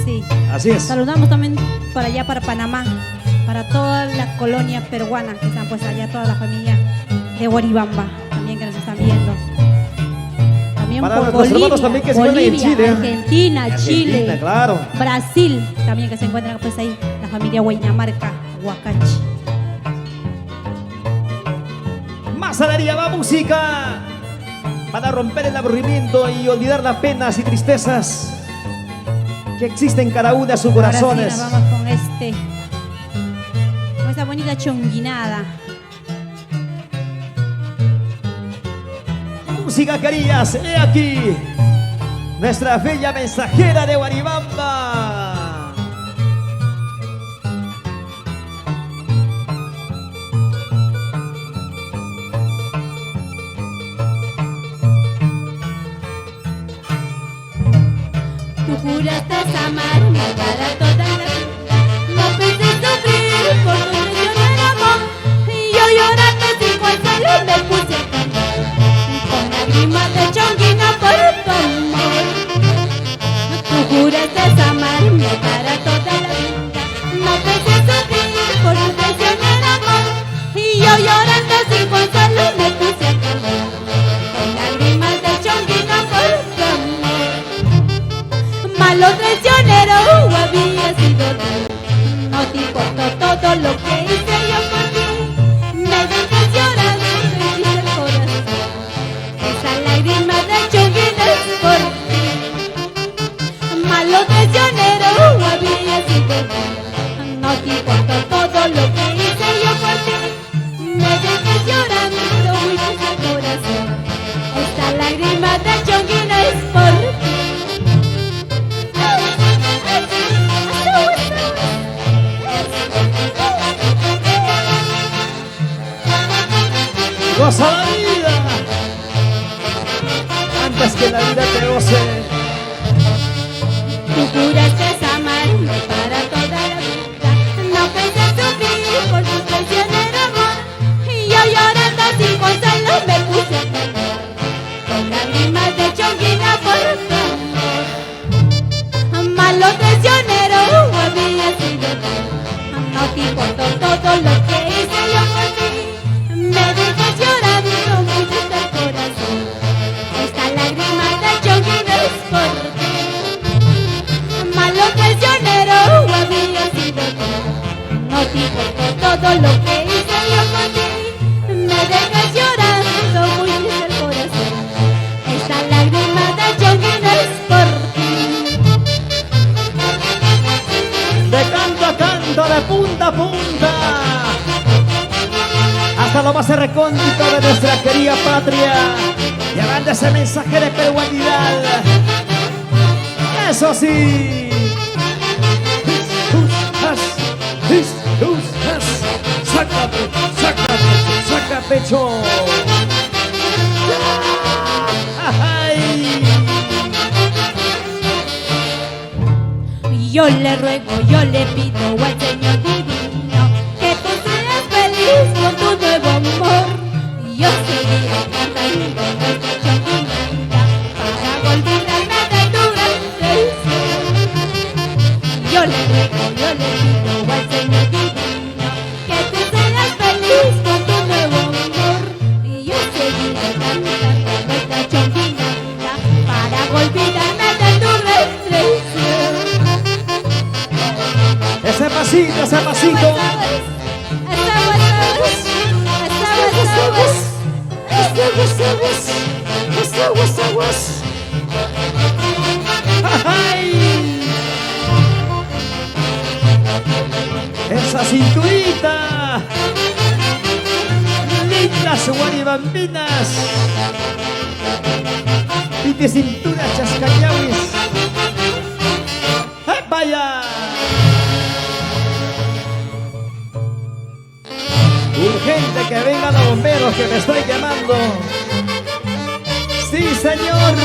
sí. Así es. Saludamos también para allá, para Panamá, para toda la colonia peruana que están pues allá, toda la familia de Guaribamba, también que nos están viendo. También Para por nuestros Bolivia, hermanos también que se encuentran en Bolivia, Chile. Argentina, Chile, Argentina, claro. Brasil, también que se encuentran pues ahí, la familia Huaynamarca, Huacachi. Más alegría, va música. Para romper el aburrimiento y olvidar las penas y tristezas que existen en cada una de sus corazones. Ahora sí, nos vamos con esta bonita chonguinada. Música queridas, he aquí nuestra bella mensajera de Guaribamba. Tú juraste amarme para toda la vida. No pensé sufrir por tu traicionero amor. Y yo llorando sin consuelo me puse a cantar, con lágrimas de chonguina por tu amor. Tú juraste amarme para toda la vida. No pensé sufrir por tu traicionero amor. Y yo llorando sin consuelo me puse a cantar, con lágrimas de chonguina por tu amor. Malo traicionero había sido tú. No te importó todo lo que hice yo por ti. Me dejas llorando y me hiciste el corazón. Esa lágrima de chonguina es por ti. Malo traicionero había sido tú. No te importó todo lo que hice yo por ti. Me dejas llorando y me hiciste el corazón. Esta lágrima de chonguina es por ti. Goza la vida antes que la vida te goce. Tú juraste amarme para toda la vida. No pensé sufrir por tu traicionero amor. Y yo llorando sin consuelo me puse a cantar, con lágrimas de chonguina por tu amor. Malo traicionero había sido tú. No te importó todo lo que hice yo por ti. Me dejas llorando, me hiciste el corazón. Esta lágrima de chonguina es por ti. Malo traicionero había sido tú. No te importó todo lo que hice yo por ti. Me dejas llorando, muy triste el corazón. Esta lágrima de chonguina es por ti. De canto a canto, de punta a punta, hasta lo más recóndito de nuestra querida patria, llevando ese mensaje de peruanidad. Eso sí. Sácate, sácate, saca pecho. Ay. Yo le ruego, yo le pido al Señor divino que tú seas feliz con tu nuevo amor. Yo seguiré cantando nuestra chonguinita para olvidarme de tu gran traición. Yo le ruego, yo le pido al Señor divino que tú seas feliz con tu nuevo amor. Yo seguiré cantando nuestra chonguinita para olvidarme de tu gran traición. Ese pasito, ese pasito. ¡Ay! Esa cinturita. Lindas guaribambinas. Y de cintura chascañawis. ¡Ay, vaya! Urgente que vengan los bomberos que me estoy quemando. Sí, señor.